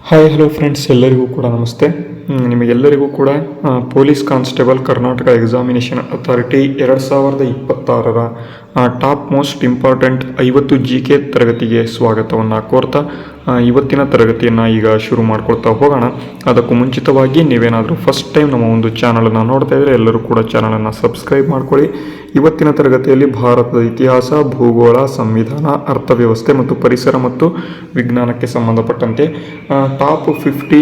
Hi hello friends, ಎಲ್ಲರಿಗೂ ಕೂಡ ನಮಸ್ತೆ. ನಿಮಗೆಲ್ಲರಿಗೂ ಕೂಡ police constable Karnataka examination authority 2026ರ ಟಾಪ್ ಮೋಸ್ಟ್ ಇಂಪಾರ್ಟೆಂಟ್ 50 GK ತರಗತಿಗೆ ಸ್ವಾಗತವನ್ನು ಕೋರ್ತಾ ಇವತ್ತಿನ ತರಗತಿಯನ್ನು ಈಗ ಶುರು ಮಾಡ್ಕೊಳ್ತಾ ಹೋಗೋಣ. ಅದಕ್ಕೂ ಮುಂಚಿತವಾಗಿ ನೀವೇನಾದರೂ ಫಸ್ಟ್ ಟೈಮ್ ನಮ್ಮ ಒಂದು ಚಾನಲನ್ನು ನೋಡ್ತಾ ಇದ್ದರೆ ಎಲ್ಲರೂ ಕೂಡ ಚಾನಲನ್ನು ಸಬ್ಸ್ಕ್ರೈಬ್ ಮಾಡ್ಕೊಳ್ಳಿ. ಇವತ್ತಿನ ತರಗತಿಯಲ್ಲಿ ಭಾರತದ ಇತಿಹಾಸ, ಭೂಗೋಳ, ಸಂವಿಧಾನ, ಅರ್ಥವ್ಯವಸ್ಥೆ ಮತ್ತು ಪರಿಸರ ಮತ್ತು ವಿಜ್ಞಾನಕ್ಕೆ ಸಂಬಂಧಪಟ್ಟಂತೆ ಟಾಪ್ 50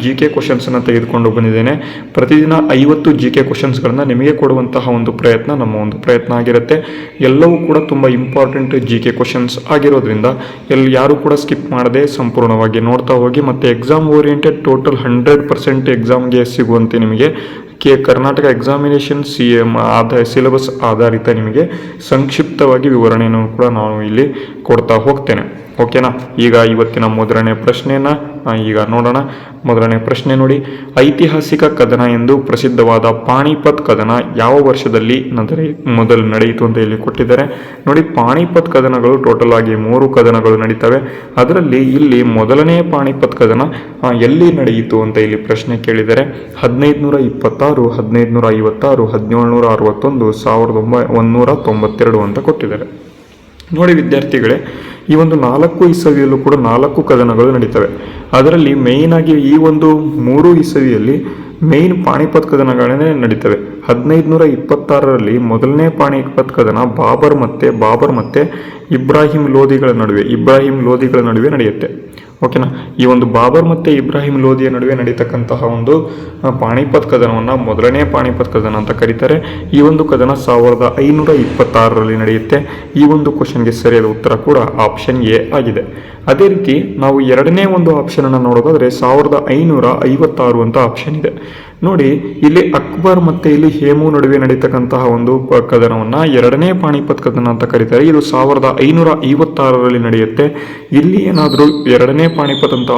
GK ಕ್ವಶನ್ಸನ್ನು ತೆಗೆದುಕೊಂಡು ಬಂದಿದ್ದೇನೆ. ಪ್ರತಿದಿನ 50 GK ಕ್ವಶನ್ಸ್ಗಳನ್ನು ನಿಮಗೆ ಕೊಡುವಂತಹ ಒಂದು ಪ್ರಯತ್ನ ನಮ್ಮ ಒಂದು ಪ್ರಯತ್ನ ಆಗಿರುತ್ತೆ. ಎಲ್ಲವೂ ಕೂಡ ತುಂಬ ಇಂಪಾರ್ಟೆಂಟ್ GK ಕ್ವಶನ್ಸ್ ಆಗಿರೋದ್ರಿಂದ ಯಾರು ಕೂಡ ಸ್ಕಿಪ್ ಮಾಡದೆ ಸಂಪೂರ್ಣವಾಗಿ ನೋಡ್ತಾ ಹೋಗಿ. ಮತ್ತು ಎಕ್ಸಾಮ್ ಓರಿಯೆಂಟೆಡ್ ಟೋಟಲ್ 100% ಎಕ್ಸಾಮ್ಗೆ ಸಿಗುವಂತೆ ನಿಮಗೆ ಕರ್ನಾಟಕ ಎಕ್ಸಾಮಿನೇಷನ್ ಸಿಲೆಬಸ್ ಆಧಾರಿತ ನಿಮಗೆ ಸಂಕ್ಷಿಪ್ತವಾಗಿ ವಿವರಣೆಯನ್ನು ಕೂಡ ನಾನು ಇಲ್ಲಿ ಕೊಡ್ತಾ ಹೋಗ್ತೇನೆ. ಓಕೆನಾ? ಈಗ ಇವತ್ತಿನ ಮೊದಲನೇ ಪ್ರಶ್ನೆಯನ್ನು ಈಗ ನೋಡೋಣ. ಮೊದಲನೇ ಪ್ರಶ್ನೆ ನೋಡಿ, ಐತಿಹಾಸಿಕ ಕದನ ಎಂದು ಪ್ರಸಿದ್ಧವಾದ ಪಾಣಿಪತ್ ಕದನ ಯಾವ ವರ್ಷದಲ್ಲಿ ಮೊದಲು ನಡೆಯಿತು ಅಂತ ಇಲ್ಲಿ ಕೊಟ್ಟಿದ್ದಾರೆ. ನೋಡಿ, ಪಾಣಿಪತ್ ಕದನಗಳು ಟೋಟಲ್ ಆಗಿ 3 ಕದನಗಳು ನಡೀತವೆ. ಅದರಲ್ಲಿ ಇಲ್ಲಿ ಮೊದಲನೇ ಪಾಣಿಪತ್ ಕದನ ಎಲ್ಲಿ ನಡೆಯಿತು ಅಂತ ಇಲ್ಲಿ ಪ್ರಶ್ನೆ ಕೇಳಿದರೆ 1526, 1556, 1761, 1192 ಅಂತ ಕೊಟ್ಟಿದ್ದಾರೆ. ನೋಡಿ ವಿದ್ಯಾರ್ಥಿಗಳೇ, ಈ ಒಂದು 4 ಇಸವಿಯಲ್ಲೂ ಕೂಡ 4 ಕದನಗಳು ನಡೀತವೆ. ಅದರಲ್ಲಿ ಮೇಯ್ನ್ ಆಗಿ ಈ ಒಂದು 3 ಇಸವಿಯಲ್ಲಿ ಮೇಯ್ನ್ ಪಾಣಿಪತ್ ಕದನಗಳೇ ನಡೀತವೆ. 1526ರಲ್ಲಿ ಮೊದಲನೇ ಪಾಣಿಪತ್ ಕದನ ಬಾಬರ್ ಮತ್ತೆ ಇಬ್ರಾಹಿಂ ಲೋಧಿಗಳ ನಡುವೆ ನಡೆಯುತ್ತೆ. ಓಕೆನಾ? ಈ ಒಂದು ಬಾಬರ್ ಮತ್ತು ಇಬ್ರಾಹಿಂ ಲೋಧಿಯ ನಡುವೆ ನಡೀತಕ್ಕಂತಹ ಒಂದು ಪಾಣಿಪತ್ ಕದನವನ್ನು ಮೊದಲನೇ ಪಾಣಿಪತ್ ಕದನ ಅಂತ ಕರೀತಾರೆ. ಈ ಒಂದು ಕದನ 1526ರಲ್ಲಿ ನಡೆಯುತ್ತೆ. ಈ ಒಂದು ಕ್ವಶನ್ಗೆ ಸರಿಯಾದ ಉತ್ತರ ಕೂಡ ಆಪ್ಷನ್ ಎ ಆಗಿದೆ. ಅದೇ ರೀತಿ ನಾವು ಎರಡನೇ ಒಂದು ಆಪ್ಷನ್ ಅನ್ನು ನೋಡೋದಾದ್ರೆ 1556 ಅಂತ ಆಪ್ಷನ್ ಇದೆ. ನೋಡಿ, ಇಲ್ಲಿ ಅಕ್ಬರ್ ಮತ್ತೆ ಇಲ್ಲಿ ಹೇಮು ನಡುವೆ ನಡೀತಕ್ಕಂತಹ ಒಂದು ಕದನವನ್ನು ಎರಡನೇ ಪಾಣಿಪತ್ ಕದನ ಅಂತ ಕರೀತಾರೆ. ಇದು 1556ರಲ್ಲಿ ನಡೆಯುತ್ತೆ. ಇಲ್ಲಿ ಏನಾದರೂ ಎರಡನೇ ಪಾಣಿಪತ್ ಅಂತ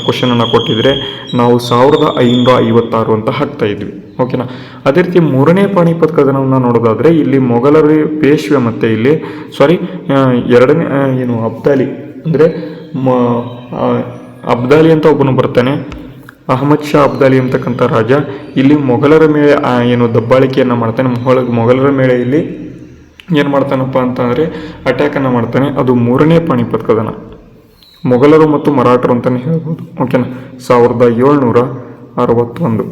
ಕ್ವಶನ್ ಅನ್ನು ಕೊಟ್ಟಿದ್ರೆ ನಾವು 1556 ಅಂತ ಹಾಕ್ತಾ ಇದ್ವಿ. ಓಕೆನಾ? ಅದೇ ರೀತಿ ಮೂರನೇ ಪಾಣಿಪತ್ ಕದನವನ್ನು ನೋಡೋದಾದ್ರೆ ಇಲ್ಲಿ ಮೊಘಲರ ಪೇಶ್ವೆ ಮತ್ತೆ ಇಲ್ಲಿ ಎರಡನೇ ಅಬ್ದಾಲಿ ಅಂದರೆ ಅಬ್ದಾಲಿ ಅಂತ ಒಬ್ಬನು ಬರ್ತಾನೆ, ಅಹಮದ್ ಶಾ ಅಬ್ದಾಲಿ ಅಂತಕ್ಕಂಥ ರಾಜ. ಇಲ್ಲಿ ಮೊಘಲರ ಮೇಲೆ ದಬ್ಬಾಳಿಕೆಯನ್ನು ಮಾಡ್ತಾನೆ. ಮೊಘಲರ ಮೇಲೆ ಇಲ್ಲಿ ಏನು ಮಾಡ್ತಾನಪ್ಪ ಅಂತಂದರೆ ಅಟ್ಯಾಕನ್ನು ಮಾಡ್ತಾನೆ. ಅದು ಮೂರನೇ ಪಾಣಿಪತ್ ಕದನ. ಮೊಘಲರು ಮತ್ತು ಮರಾಠರು ಅಂತಲೇ ಹೇಳ್ಬೋದು. ಓಕೆನಾ? 1761.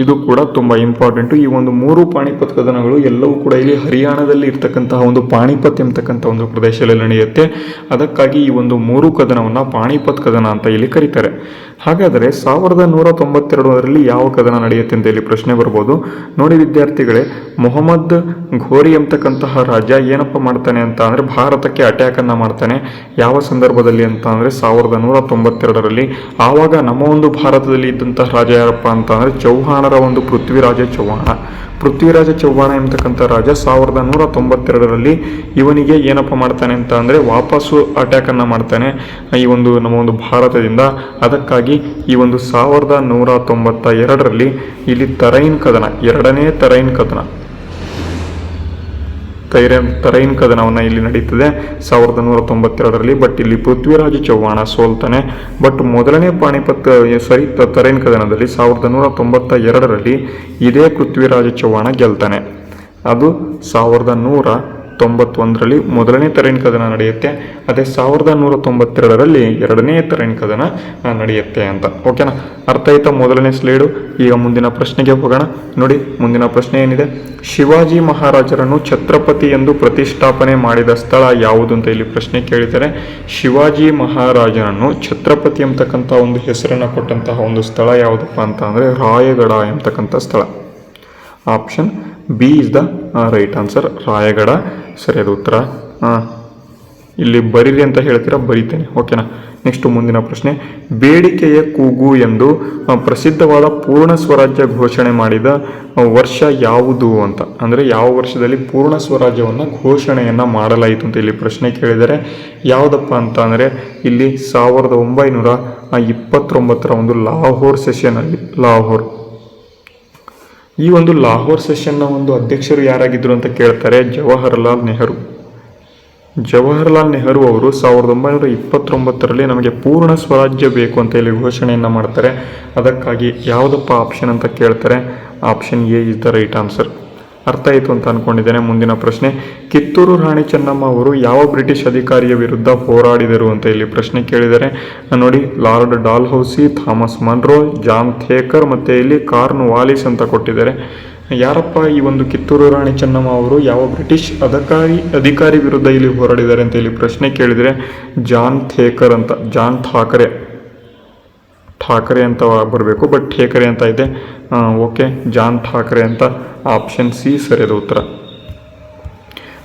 ಇದು ಕೂಡ ತುಂಬ ಇಂಪಾರ್ಟೆಂಟು. ಈ ಒಂದು 3 ಪಾಣಿಪತ್ ಕದನಗಳು ಎಲ್ಲವೂ ಕೂಡ ಇಲ್ಲಿ ಹರಿಯಾಣದಲ್ಲಿ ಇರ್ತಕ್ಕಂತಹ ಒಂದು ಪಾಣಿಪತ್ ಎಂಬತಕ್ಕಂಥ ಒಂದು ಪ್ರದೇಶದಲ್ಲಿ ನಡೆಯುತ್ತೆ. ಅದಕ್ಕಾಗಿ ಈ ಒಂದು 3 ಕದನವನ್ನು ಪಾಣಿಪತ್ ಕದನ ಅಂತ ಇಲ್ಲಿ ಕರೀತಾರೆ. ಹಾಗಾದರೆ 1192ರಲ್ಲಿ ಯಾವ ಕದನ ನಡೆಯುತ್ತೆ ಅಂತ ಇಲ್ಲಿ ಪ್ರಶ್ನೆ ಬರ್ಬೋದು. ನೋಡಿ ವಿದ್ಯಾರ್ಥಿಗಳೇ, ಮೊಹಮ್ಮದ್ ಘೋರಿ ಎಂಬತಕ್ಕಂತಹ ರಾಜ ಏನಪ್ಪ ಮಾಡ್ತಾನೆ ಅಂತ ಅಂದರೆ ಭಾರತಕ್ಕೆ ಅಟ್ಯಾಕನ್ನು ಮಾಡ್ತಾನೆ. ಯಾವ ಸಂದರ್ಭದಲ್ಲಿ ಅಂತ ಅಂದರೆ 1192ರಲ್ಲಿ. ಆವಾಗ ನಮ್ಮ ಒಂದು ಭಾರತದಲ್ಲಿ ಇದ್ದಂತಹ ರಾಜ ಯಾರಪ್ಪ ಅಂತ ಅಂದರೆ ಚೌಹಾಣರ ಒಂದು ಪೃಥ್ವಿರಾಜ ಚೌಹಾಣ ಎಂಬತಕ್ಕಂಥ ರಾಜ 1192ರಲ್ಲಿ ಇವನಿಗೆ ಏನಪ್ಪ ಮಾಡ್ತಾನೆ ಅಂತ ಅಂದರೆ ವಾಪಸ್ಸು ಅಟ್ಯಾಕನ್ನು ಮಾಡ್ತಾನೆ ಈ ಒಂದು ನಮ್ಮ ಒಂದು ಭಾರತದಿಂದ. ಅದಕ್ಕಾಗಿ ಈ ಒಂದು 1192ರಲ್ಲಿ ಇಲ್ಲಿ ತರೈನ್ ಕದನ, ಎರಡನೇ ತರೈನ್ ಕದನವನ್ನು ಇಲ್ಲಿ ನಡೀತದೆ 1192ರಲ್ಲಿ. ಬಟ್ ಇಲ್ಲಿ ಪೃಥ್ವಿರಾಜ ಚೌಹಾಣ ಸೋಲ್ತಾನೆ. ಬಟ್ ಮೊದಲನೇ ತರೈನ್ ಕದನದಲ್ಲಿ 1192ರಲ್ಲಿ ಇದೇ ಪೃಥ್ವಿರಾಜ ಚೌಹಾಣ ಗೆಲ್ತಾನೆ. ಅದು 1191ರಲ್ಲಿ ಮೊದಲನೇ ತರೈನ್ ಕದನ ನಡೆಯುತ್ತೆ. ಅದೇ 1192ರಲ್ಲಿ ಎರಡನೇ ತರೈನ್ ಕದನ ನಡೆಯುತ್ತೆ ಅಂತ. ಓಕೆನಾ? ಅರ್ಥ ಆಯ್ತಾ ಮೊದಲನೇ ಸ್ಲೈಡು? ಈಗ ಮುಂದಿನ ಪ್ರಶ್ನೆಗೆ ಹೋಗೋಣ. ನೋಡಿ, ಮುಂದಿನ ಪ್ರಶ್ನೆ ಏನಿದೆ, ಶಿವಾಜಿ ಮಹಾರಾಜರನ್ನು ಛತ್ರಪತಿ ಎಂದು ಪ್ರತಿಷ್ಠಾಪನೆ ಮಾಡಿದ ಸ್ಥಳ ಯಾವುದು ಅಂತ ಇಲ್ಲಿ ಪ್ರಶ್ನೆ ಕೇಳಿದ್ದಾರೆ. ಶಿವಾಜಿ ಮಹಾರಾಜರನ್ನು ಛತ್ರಪತಿ ಎಂಬತಕ್ಕಂಥ ಒಂದು ಹೆಸರನ್ನು ಕೊಟ್ಟಂತಹ ಒಂದು ಸ್ಥಳ ಯಾವುದಪ್ಪ ಅಂತ ಅಂದರೆ ರಾಯಗಢ ಎಂಬತಕ್ಕಂಥ ಸ್ಥಳ. Option B is the right answer. Raigad ಸರಿಯಾದ ಉತ್ತರ. ಇಲ್ಲಿ ಬರೀರಿ ಅಂತ ಹೇಳ್ತೀರಾ, ಬರೀತೇನೆ. ಓಕೆನಾ? ನೆಕ್ಸ್ಟ್ ಮುಂದಿನ ಪ್ರಶ್ನೆ, ಬೇಡಿಕೆಯ ಕೂಗು ಎಂದು ಪ್ರಸಿದ್ಧವಾದ ಪೂರ್ಣ ಸ್ವರಾಜ್ಯ ಘೋಷಣೆ ಮಾಡಿದ ವರ್ಷ ಯಾವುದು ಅಂತ ಅಂದರೆ ಯಾವ ವರ್ಷದಲ್ಲಿ ಪೂರ್ಣ ಸ್ವರಾಜ್ಯವನ್ನು ಘೋಷಣೆಯನ್ನು ಮಾಡಲಾಯಿತು ಅಂತ ಇಲ್ಲಿ ಪ್ರಶ್ನೆ ಕೇಳಿದರೆ ಯಾವುದಪ್ಪ ಅಂತ ಅಂದರೆ ಇಲ್ಲಿ 1929ರ ಒಂದು ಲಾಹೋರ್ ಸೆಷನಲ್ಲಿ. ಈ ಒಂದು ಲಾಹೋರ್ ಸೆಷನ್ನ ಒಂದು ಅಧ್ಯಕ್ಷರು ಯಾರಾಗಿದ್ದರು ಅಂತ ಕೇಳ್ತಾರೆ, ಜವಾಹರ್ಲಾಲ್ ನೆಹರು. ಜವಾಹರ್ಲಾಲ್ ನೆಹರು ಅವರು 1929ರಲ್ಲಿ ನಮಗೆ ಪೂರ್ಣ ಸ್ವರಾಜ್ಯ ಬೇಕು ಅಂತ ಇಲ್ಲಿ ಘೋಷಣೆಯನ್ನು ಮಾಡ್ತಾರೆ. ಅದಕ್ಕಾಗಿ ಯಾವುದಪ್ಪ ಆಪ್ಷನ್ ಅಂತ ಕೇಳ್ತಾರೆ. Option A is the right answer. ಅರ್ಥ ಆಯಿತು ಅಂತ ಅಂದ್ಕೊಂಡಿದ್ದೇನೆ. ಮುಂದಿನ ಪ್ರಶ್ನೆ, ಕಿತ್ತೂರು ರಾಣಿ ಚೆನ್ನಮ್ಮ ಅವರು ಯಾವ ಬ್ರಿಟಿಷ್ ಅಧಿಕಾರಿಯ ವಿರುದ್ಧ ಹೋರಾಡಿದರು ಅಂತ ಇಲ್ಲಿ ಪ್ರಶ್ನೆ ಕೇಳಿದರೆ ನೋಡಿ, Lord Dalhousie, Thomas Munro, John Thacker ಮತ್ತು ಇಲ್ಲಿ ಕಾರ್ನ್ವಾಲಿಸ್ ಅಂತ ಕೊಟ್ಟಿದ್ದಾರೆ. ಯಾರಪ್ಪ ಈ ಒಂದು ಕಿತ್ತೂರು ರಾಣಿ ಚೆನ್ನಮ್ಮ ಅವರು ಯಾವ ಬ್ರಿಟಿಷ್ ಅಧಿಕಾರಿ ವಿರುದ್ಧ ಇಲ್ಲಿ ಹೋರಾಡಿದ್ದಾರೆ ಅಂತ ಇಲ್ಲಿ ಪ್ರಶ್ನೆ ಕೇಳಿದರೆ ಜಾನ್ ಥೇಕರ್ ಅಂತ, ಜಾನ್ ಠಾಕರೆ ಅಂತ ಬರಬೇಕು, ಬಟ್ ಥೇಕರೆ ಅಂತ ಇದೆ. ಓಕೆ, ಜಾನ್ ಠಾಕರೆ ಅಂತ. ಆಪ್ಷನ್ ಸಿ ಸರಿಯಾದ ಉತ್ತರ.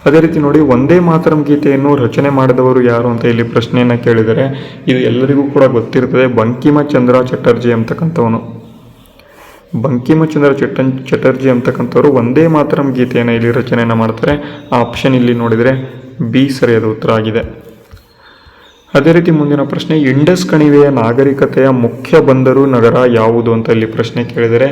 ಅದೇ ರೀತಿ ನೋಡಿ, ವಂದೇ ಮಾತರಂ ಗೀತೆಯನ್ನು ರಚನೆ ಮಾಡಿದವರು ಯಾರು ಅಂತ ಇಲ್ಲಿ ಪ್ರಶ್ನೆಯನ್ನು ಕೇಳಿದರೆ ಇದು ಎಲ್ಲರಿಗೂ ಕೂಡ ಗೊತ್ತಿರ್ತದೆ. ಬಂಕಿಮಚಂದ್ರ ಚಟರ್ಜಿ ಅಂತಕ್ಕಂಥವನು. ಬಂಕಿಮಚಂದ್ರ ಚಟರ್ಜಿ ಅಂತಕ್ಕಂಥವ್ರು ವಂದೇ ಮಾತರಂ ಗೀತೆಯನ್ನು ಇಲ್ಲಿ ರಚನೆಯನ್ನು ಮಾಡ್ತಾರೆ. ಆಪ್ಷನ್ ಇಲ್ಲಿ ನೋಡಿದರೆ ಬಿ ಸರಿಯಾದ ಉತ್ತರ ಆಗಿದೆ. ಅದೇ ರೀತಿ ಮುಂದಿನ ಪ್ರಶ್ನೆ, ಇಂಡಸ್ ಕಣಿವೆಯ ನಾಗರಿಕತೆಯ ಮುಖ್ಯ ಬಂದರು ನಗರ ಯಾವುದು ಅಂತ ಇಲ್ಲಿ ಪ್ರಶ್ನೆ ಕೇಳಿದರೆ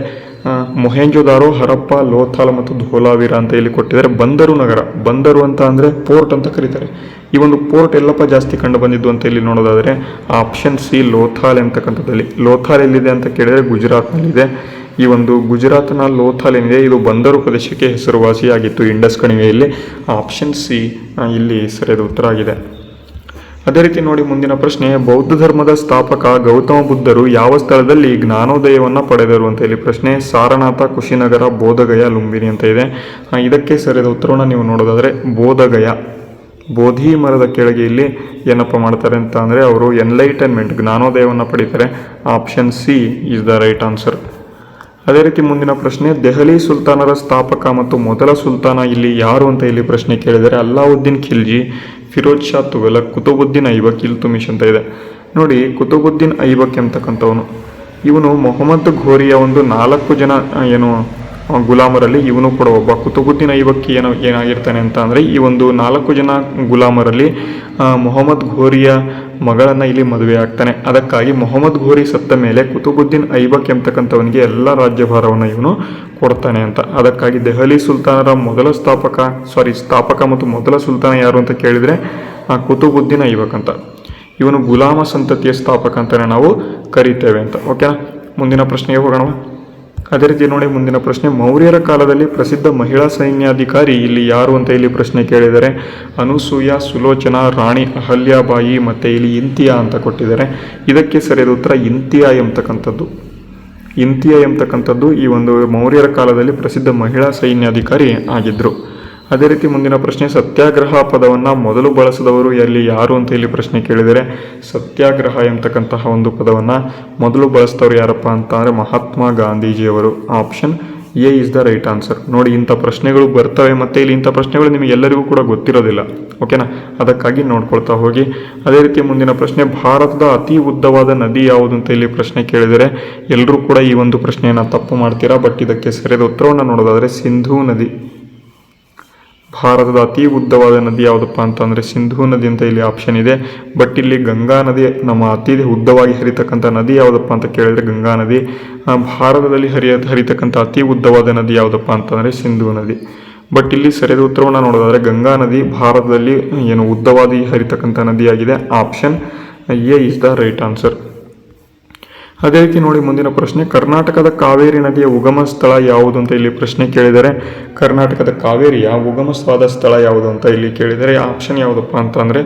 ಮೊಹೆಂಜೊದಾರೋ, ಹರಪ್ಪ, ಲೋಥಾಲ್ ಮತ್ತು ಧೋಲಾವೀರ ಅಂತ ಇಲ್ಲಿ ಕೊಟ್ಟಿದ್ದಾರೆ. ಬಂದರು ನಗರ, ಬಂದರು ಅಂತ ಅಂದರೆ ಪೋರ್ಟ್ ಅಂತ ಕರೀತಾರೆ. ಈ ಒಂದು ಪೋರ್ಟ್ ಎಲ್ಲಪ್ಪ ಜಾಸ್ತಿ ಕಂಡು ಬಂದಿದ್ದು ಅಂತ ಇಲ್ಲಿ ನೋಡೋದಾದರೆ ಆಪ್ಷನ್ ಸಿ ಲೋಥಾಲ್ ಅಂತಕ್ಕಂಥದ್ದಲ್ಲಿ. ಲೋಥಾಲ್ ಎಲ್ಲಿದೆ ಅಂತ ಕೇಳಿದರೆ ಗುಜರಾತ್ನಲ್ಲಿದೆ. ಈ ಒಂದು ಗುಜರಾತ್ನ ಲೋಥಾಲ್ ಏನಿದೆ ಇದು ಬಂದರು ಪ್ರದೇಶಕ್ಕೆ ಹೆಸರುವಾಸಿಯಾಗಿತ್ತು ಇಂಡಸ್ ಕಣಿವೆಯಲ್ಲಿ. ಆಪ್ಷನ್ ಸಿ ಇಲ್ಲಿ ಸರಿಯಾದ ಉತ್ತರ ಆಗಿದೆ. ಅದೇ ರೀತಿ ನೋಡಿ, ಮುಂದಿನ ಪ್ರಶ್ನೆ, ಬೌದ್ಧ ಧರ್ಮದ ಸ್ಥಾಪಕ ಗೌತಮ ಬುದ್ಧರು ಯಾವ ಸ್ಥಳದಲ್ಲಿ ಜ್ಞಾನೋದಯವನ್ನು ಪಡೆದರು ಅಂತ ಇಲ್ಲಿ ಪ್ರಶ್ನೆ. ಸಾರನಾಥ, ಕುಶಿನಗರ, ಬೋಧಗಯ, ಲುಂಬಿನಿ ಅಂತ ಇದೆ. ಇದಕ್ಕೆ ಸರಿಯಾದ ಉತ್ತರವನ್ನು ನೀವು ನೋಡೋದಾದರೆ ಬೋಧಗಯ. ಬೋಧಿ ಮರದ ಕೆಳಗೆ ಇಲ್ಲಿ ಏನಪ್ಪ ಮಾಡ್ತಾರೆ ಅಂತ ಅಂದರೆ ಅವರು ಎನ್ಲೈಟನ್ಮೆಂಟ್, ಜ್ಞಾನೋದಯವನ್ನು ಪಡೀತಾರೆ. Option C is the right answer. ಅದೇ ರೀತಿ ಮುಂದಿನ ಪ್ರಶ್ನೆ, ದೆಹಲಿ ಸುಲ್ತಾನರ ಸ್ಥಾಪಕ ಮತ್ತು ಮೊದಲ ಸುಲ್ತಾನ ಇಲ್ಲಿ ಯಾರು ಅಂತ ಇಲ್ಲಿ ಪ್ರಶ್ನೆ ಕೇಳಿದರೆ ಅಲ್ಲಾವುದ್ದೀನ್ ಖಿಲ್ಜಿ, ಫಿರೋಜ್ ಶಾ ತುಘಲಕ್, ಕುತುಬುದ್ದೀನ್ ಐಬಕ್, ಇಲ್ತುಮಿಶ್ ಅಂತ ಇದೆ. ನೋಡಿ, ಕುತುಬುದ್ದೀನ್ ಐಬಕ್ ಎಂತಕ್ಕಂಥವನು ಇವನು ಮೊಹಮ್ಮದ್ ಘೋರಿಯ ಒಂದು 4 ಜನ ಗುಲಾಮರಲ್ಲಿ ಇವನು ಕೂಡ ಒಬ್ಬ. ಕುತುಬುದ್ದೀನ್ ಐಬಕ್ಕಿ ಏನಾಗಿರ್ತಾನೆ ಅಂತ ಅಂದರೆ ಈ ಒಂದು 4 ಜನ ಗುಲಾಮರಲ್ಲಿ ಮೊಹಮ್ಮದ್ ಘೋರಿಯ ಮಗಳನ್ನು ಇಲ್ಲಿ ಮದುವೆ ಆಗ್ತಾನೆ. ಅದಕ್ಕಾಗಿ ಮೊಹಮ್ಮದ್ ಘೋರಿ ಸತ್ತ ಮೇಲೆ ಕುತುಬುದ್ದೀನ್ ಐಬಕ್ ಎಂಬತಕ್ಕಂಥವನಿಗೆ ಎಲ್ಲ ರಾಜ್ಯಭಾರವನ್ನು ಇವನು ಕೊಡ್ತಾನೆ ಅಂತ. ಅದಕ್ಕಾಗಿ ದೆಹಲಿ ಸುಲ್ತಾನರ ಸ್ಥಾಪಕ ಮತ್ತು ಮೊದಲ ಸುಲ್ತಾನ ಯಾರು ಅಂತ ಕೇಳಿದರೆ ಕುತುಬುದ್ದೀನ್ ಐಬಕ್ ಅಂತ. ಇವನು ಗುಲಾಮ ಸಂತತಿಯ ಸ್ಥಾಪಕ ಅಂತಲೇ ನಾವು ಕರಿತೇವೆ ಅಂತ. ಓಕೆನಾ, ಮುಂದಿನ ಪ್ರಶ್ನೆಗೆ ಹೋಗೋಣ. ಅದೇ ರೀತಿ ನೋಡಿ, ಮುಂದಿನ ಪ್ರಶ್ನೆ, ಮೌರ್ಯರ ಕಾಲದಲ್ಲಿ ಪ್ರಸಿದ್ಧ ಮಹಿಳಾ ಸೈನ್ಯಾಧಿಕಾರಿ ಇಲ್ಲಿ ಯಾರು ಅಂತ ಇಲ್ಲಿ ಪ್ರಶ್ನೆ ಕೇಳಿದರೆ ಅನುಸೂಯ, ಸುಲೋಚನಾ, ರಾಣಿ ಅಹಲ್ಯಾಬಾಯಿ ಮತ್ತು ಇಲ್ಲಿ ಇಂತಿಯಾ ಅಂತ ಕೊಟ್ಟಿದ್ದಾರೆ. ಇದಕ್ಕೆ ಸರಿಯಾದ ಉತ್ತರ ಇಂತಿಯಾ ಎಂಬತಕ್ಕಂಥದ್ದು ಈ ಒಂದು ಮೌರ್ಯರ ಕಾಲದಲ್ಲಿ ಪ್ರಸಿದ್ಧ ಮಹಿಳಾ ಸೈನ್ಯಾಧಿಕಾರಿ ಆಗಿದ್ದರು. ಅದೇ ರೀತಿ ಮುಂದಿನ ಪ್ರಶ್ನೆ, ಸತ್ಯಾಗ್ರಹ ಪದವನ್ನು ಮೊದಲು ಬಳಸಿದವರು ಎಲ್ಲಿ ಯಾರು ಅಂತ ಇಲ್ಲಿ ಪ್ರಶ್ನೆ ಕೇಳಿದರೆ ಸತ್ಯಾಗ್ರಹ ಎಂಬತಕ್ಕಂತಹ ಒಂದು ಪದವನ್ನು ಮೊದಲು ಬಳಸಿದವರು ಯಾರಪ್ಪ ಅಂತ ಅಂದರೆ ಮಹಾತ್ಮ ಗಾಂಧೀಜಿಯವರು. Option A is the right answer. ನೋಡಿ, ಇಂಥ ಪ್ರಶ್ನೆಗಳು ಬರ್ತವೆ ಮತ್ತು ಇಲ್ಲಿ ಇಂಥ ಪ್ರಶ್ನೆಗಳು ನಿಮಗೆಲ್ಲರಿಗೂ ಕೂಡ ಗೊತ್ತಿರೋದಿಲ್ಲ. ಓಕೆನಾ, ಅದಕ್ಕಾಗಿ ನೋಡ್ಕೊಳ್ತಾ ಹೋಗಿ. ಅದೇ ರೀತಿ ಮುಂದಿನ ಪ್ರಶ್ನೆ, ಭಾರತದ ಅತಿ ಉದ್ದವಾದ ನದಿ ಯಾವುದು ಅಂತ ಇಲ್ಲಿ ಪ್ರಶ್ನೆ ಕೇಳಿದರೆ ಎಲ್ಲರೂ ಕೂಡ ಈ ಒಂದು ಪ್ರಶ್ನೆಯನ್ನು ತಪ್ಪು ಮಾಡ್ತೀರಾ. ಬಟ್ ಇದಕ್ಕೆ ಸರಿಯಾದ ಉತ್ತರವನ್ನು ನೋಡೋದಾದರೆ ಸಿಂಧೂ ನದಿ. ಭಾರತದ ಅತಿ ಉದ್ದವಾದ ನದಿ ಯಾವುದಪ್ಪ ಅಂತಂದರೆ ಸಿಂಧೂ ನದಿ ಅಂತ ಇಲ್ಲಿ ಆಪ್ಷನ್ ಇದೆ. ಬಟ್ ಇಲ್ಲಿ ಗಂಗಾ ನದಿ ನಮ್ಮ ಅತಿ ಉದ್ದವಾಗಿ ಹರಿತಕ್ಕಂಥ ನದಿ ಯಾವುದಪ್ಪ ಅಂತ ಕೇಳಿದರೆ ಗಂಗಾ ನದಿ. ಭಾರತದಲ್ಲಿ ಹರಿತಕ್ಕಂಥ ಅತಿ ಉದ್ದವಾದ ನದಿ ಯಾವುದಪ್ಪ ಅಂತಂದರೆ ಸಿಂಧೂ ನದಿ. ಬಟ್ ಇಲ್ಲಿ ಸರಿಯಾದ ಉತ್ತರವನ್ನು ನೋಡೋದಾದರೆ ಗಂಗಾ ನದಿ ಭಾರತದಲ್ಲಿ ಉದ್ದವಾಗಿ ಹರಿತಕ್ಕಂಥ ನದಿಯಾಗಿದೆ. Option A is the right answer. ಅದೇ ರೀತಿ ನೋಡಿ, ಮುಂದಿನ ಪ್ರಶ್ನೆ, ಕರ್ನಾಟಕದ ಕಾವೇರಿ ನದಿಯ ಉಗಮ ಸ್ಥಳ ಯಾವುದು ಅಂತ ಇಲ್ಲಿ ಪ್ರಶ್ನೆ ಕೇಳಿದರೆ ಕರ್ನಾಟಕದ ಕಾವೇರಿಯ ಉಗಮವಾದ ಸ್ಥಳ ಯಾವುದು ಅಂತ ಇಲ್ಲಿ ಕೇಳಿದರೆ ಆಪ್ಷನ್ ಯಾವುದಪ್ಪ ಅಂತಂದರೆ